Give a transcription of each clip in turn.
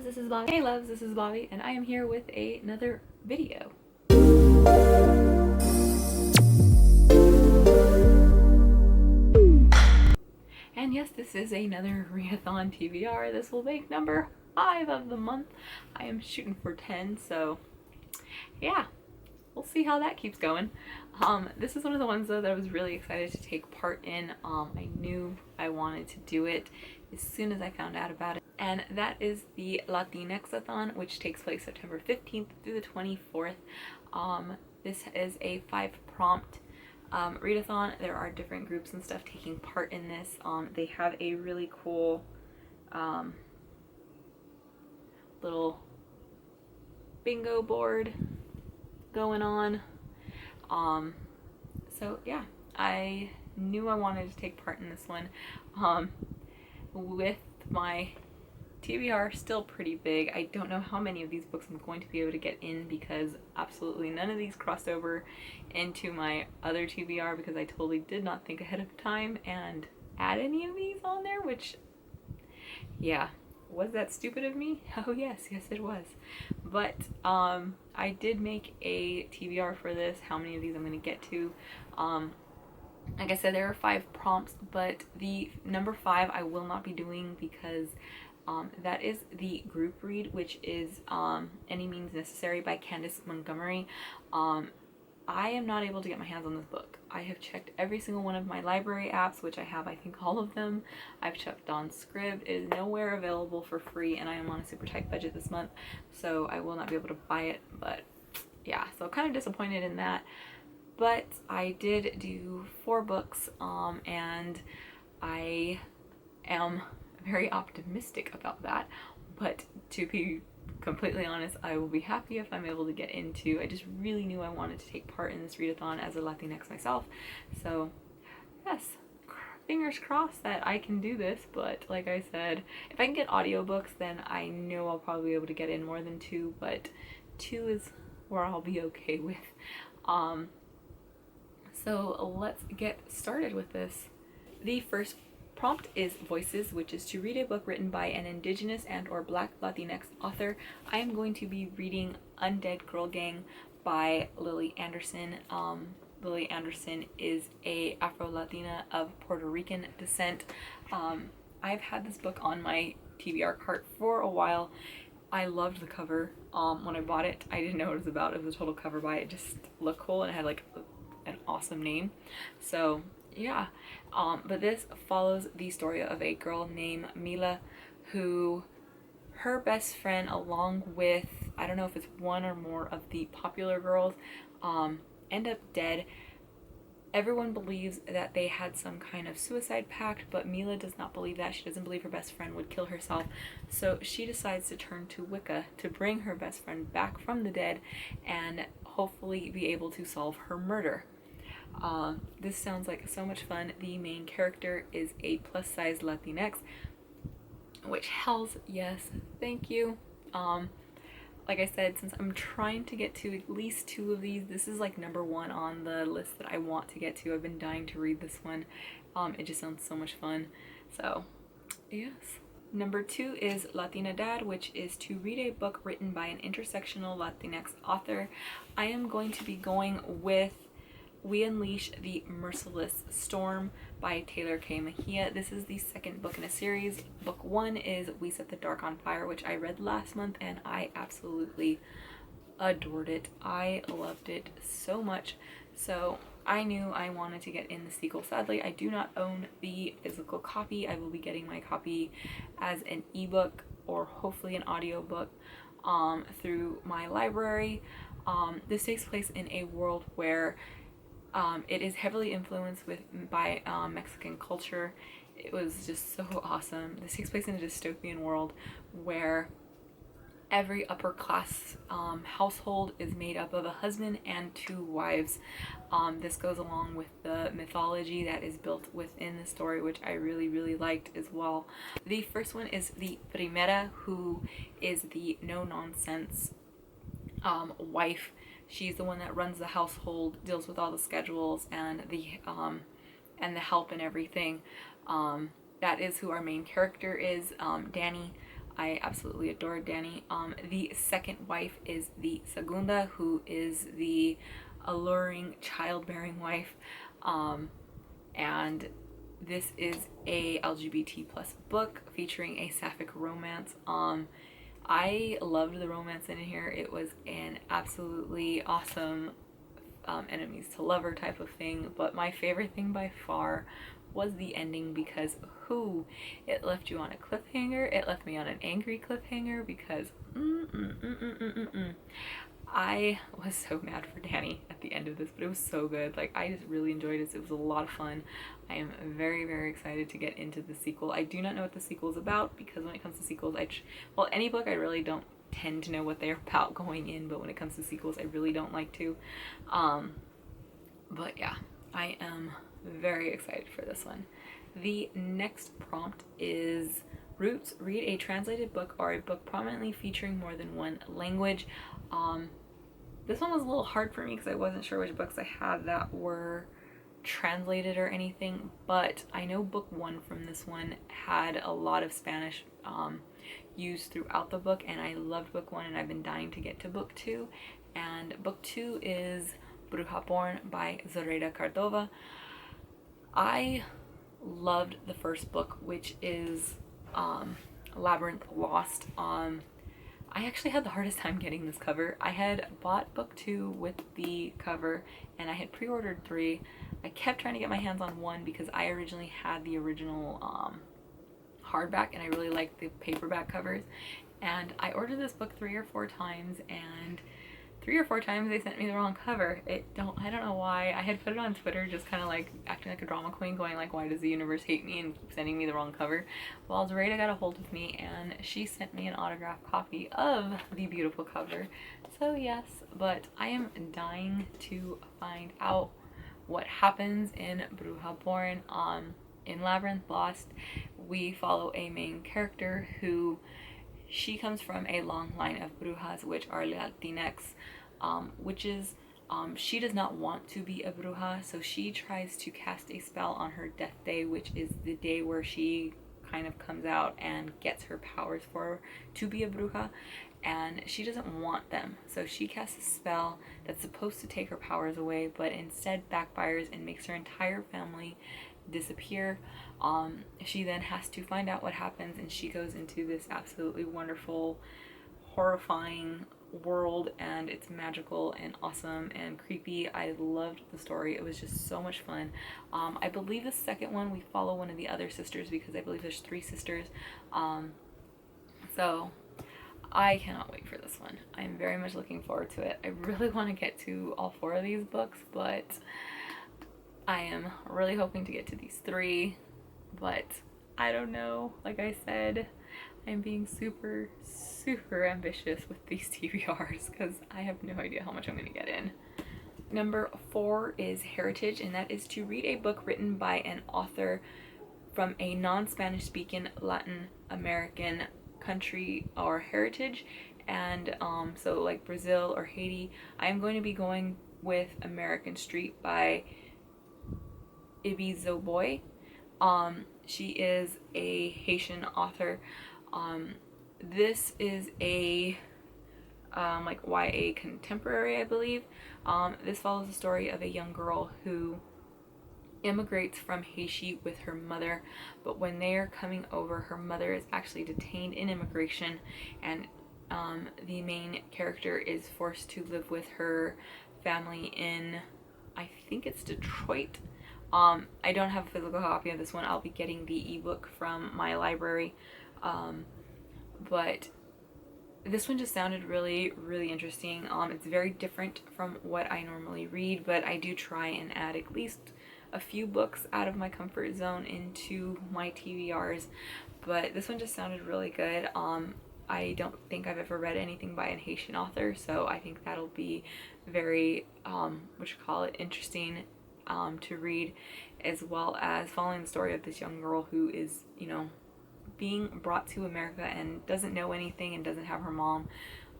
this is Bobby. Hey loves, this is Bobby, and I am here with another video. And yes, this is another readathon TBR. This will make number 5 of the month. I am shooting for 10, so yeah, we'll see how that keeps going. This is one of the ones though that I was really excited to take part in. I knew I wanted to do it as soon as I found out about it. And that is the Latinx-a-thon, which takes place September 15th through the 24th. This is a 5-prompt readathon. There are different groups and stuff taking part in this. They have a really cool little bingo board going on. So yeah, I knew I wanted to take part in this one. With my TBR still pretty big, I don't know how many of these books I'm going to be able to get in because absolutely none of these crossed over into my other TBR because I totally did not think ahead of time and add any of these on there, which, yeah, was that stupid of me? Oh yes it was. But I did make a TBR for this, how many of these I'm going to get to. Like I said, there are 5 prompts, but the number 5 I will not be doing because that is the group read, which is Any Means Necessary by Candace Montgomery. I am not able to get my hands on this book. I have checked every single one of my library apps, which I have I think all of them. I've checked on Scribd. It is nowhere available for free, and I am on a super tight budget this month, so I will not be able to buy it. But yeah, so kind of disappointed in that. But I did do 4 books, and I am very optimistic about that. But to be completely honest, I will be happy if I'm able to get into. I just really knew I wanted to take part in this readathon as a Latinx myself. So yes, fingers crossed that I can do this. But like I said, if I can get audiobooks, then I know I'll probably be able to get in more than 2, but 2 is where I'll be okay with. So let's get started with this. The first prompt is Voices, which is to read a book written by an Indigenous and or Black Latinx author. I am going to be reading Undead Girl Gang by Lily Anderson. Lily Anderson is a Afro-Latina of Puerto Rican descent. I've had this book on my TBR cart for a while. I loved the cover. When I bought it, I didn't know what it was about. It was a total cover buy. It just looked cool and it had like an awesome name. So yeah, but this follows the story of a girl named Mila who her best friend, along with I don't know if it's one or more of the popular girls, end up dead. Everyone believes that they had some kind of suicide pact, but Mila does not believe that. She doesn't believe her best friend would kill herself, so she decides to turn to Wicca to bring her best friend back from the dead and hopefully be able to solve her murder. This sounds like so much fun. The main character is a plus-size Latinx, which hells yes, thank you. Like I said, since I'm trying to get to at least 2 of these, this is like number 1 on the list that I want to get to. I've been dying to read this one. It just sounds so much fun. So yes. Number 2 is Latina Dad, which is to read a book written by an intersectional Latinx author. I am going to be going with We Unleash the Merciless Storm by Taylor K. Mejia. This is the 2nd book in a series. Book 1 is We Set the Dark on Fire, which I read last month and I absolutely adored it. I loved it so much. So I knew I wanted to get in the sequel. Sadly, I do not own the physical copy. I will be getting my copy as an ebook or hopefully an audiobook through my library. This takes place in a world where it is heavily influenced by Mexican culture. It was just so awesome. This takes place in a dystopian world where every upper class household is made up of a husband and 2 wives. This goes along with the mythology that is built within the story, which I really liked as well. The first one is the Primera, who is the no-nonsense wife. She's the one that runs the household, deals with all the schedules and the help and everything. That is who our main character is, Danny. I absolutely adore Danny. The second wife is the segunda, who is the alluring childbearing wife. And this is a LGBT plus book featuring a sapphic romance. I loved the romance in here. It was an absolutely awesome enemies to lover type of thing, but my favorite thing by far was the ending, because it left you on a cliffhanger. It left me on an angry cliffhanger because I was so mad for Danny at the end of this, but it was so good. Like, I just really enjoyed it. It was a lot of fun. I am very, very excited to get into the sequel. I do not know what the sequel is about, because when it comes to sequels, well, any book I really don't tend to know what they're about going in, but when it comes to sequels, I really don't like to. But yeah, I am very excited for this one. The next prompt is Roots, read a translated book or a book prominently featuring more than one language. This one was a little hard for me because I wasn't sure which books I had that were translated or anything, but I know book 1 from this one had a lot of Spanish used throughout the book, and I loved book 1, and I've been dying to get to book 2. And book 2 is Bruja Born by Zoraida Cardova. I loved the first book, which is Labyrinth Lost. I actually had the hardest time getting this cover. I had bought book 2 with the cover, and I had pre-ordered 3. I kept trying to get my hands on 1 because I originally had the original hardback, and I really liked the paperback covers. And I ordered this book 3 or 4 times, and 3 or 4 times they sent me the wrong cover. I don't know why. I had put it on Twitter, just kind of like acting like a drama queen, going like, why does the universe hate me and keep sending me the wrong cover? Well, Zoraida got a hold of me, and she sent me an autographed copy of the beautiful cover. So yes, but I am dying to find out what happens in Bruja Born. In Labyrinth Lost, we follow a main character who, she comes from a long line of brujas, which are Latinx witches. She does not want to be a bruja, so she tries to cast a spell on her death day, which is the day where she kind of comes out and gets her powers to be a bruja, and she doesn't want them. So she casts a spell that's supposed to take her powers away, but instead backfires and makes her entire family disappear. She then has to find out what happens, and she goes into this absolutely wonderful, horrifying world, and it's magical and awesome and creepy. I loved the story. It was just so much fun. I believe the second one we follow one of the other sisters, because I believe there's 3 sisters. So I cannot wait for this one. I'm very much looking forward to it. I really want to get to all 4 of these books, but I am really hoping to get to these 3, but I don't know. Like I said, I'm being super, super ambitious with these TBRs because I have no idea how much I'm going to get in. Number 4 is Heritage, and that is to read a book written by an author from a non-Spanish speaking Latin American country or heritage, and so like Brazil or Haiti. I am going to be going with American Street by Ibizo Boy. She is a Haitian author. This is a like YA contemporary, I believe. This follows the story of a young girl who immigrates from Haiti with her mother, but when they are coming over, her mother is actually detained in immigration, and the main character is forced to live with her family in, I think it's Detroit. I don't have a physical copy of this one. I'll be getting the ebook from my library, but this one just sounded really, really interesting. It's very different from what I normally read, but I do try and add at least a few books out of my comfort zone into my TBRs, but this one just sounded really good. I don't think I've ever read anything by a Haitian author, so I think that'll be very, interesting to read, as well as following the story of this young girl who is, being brought to America and doesn't know anything and doesn't have her mom.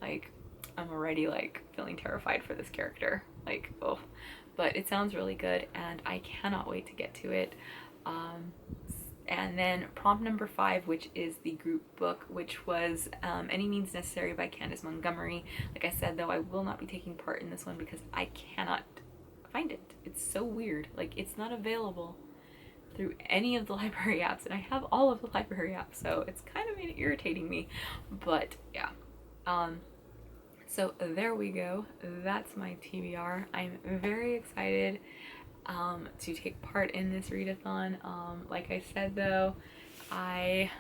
Like, I'm already feeling terrified for this character. But it sounds really good, and I cannot wait to get to it. And then prompt number 5, which is the group book, which was Any Means Necessary by Candace Montgomery. Like I said, though, I will not be taking part in this one because I cannot find it. It's so weird. Like, it's not available through any of the library apps, and I have all of the library apps, so it's kind of irritating me. But yeah, so there we go. That's my TBR. I'm very excited to take part in this readathon. Like I said, though, I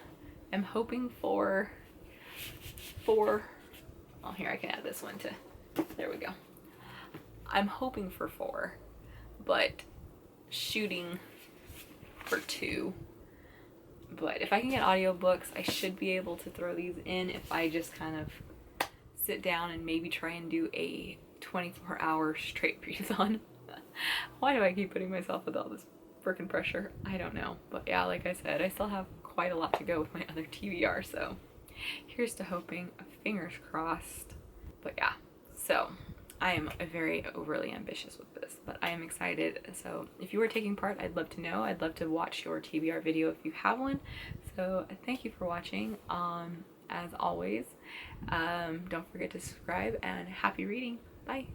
am hoping for oh, here, I can add this one to, there we go. I'm hoping for 4, but shooting for 2. But if I can get audiobooks, I should be able to throw these in if I just kind of sit down and maybe try and do a 24-hour straight readathon. Why do I keep putting myself with all this freaking pressure? I don't know. But yeah, like I said, I still have quite a lot to go with my other TBR, so here's to hoping. Fingers crossed. But yeah, so I am very overly ambitious with this, but I am excited. So if you are taking part, I'd love to know. I'd love to watch your TBR video if you have one. So thank you for watching. As always, don't forget to subscribe, and happy reading. Bye.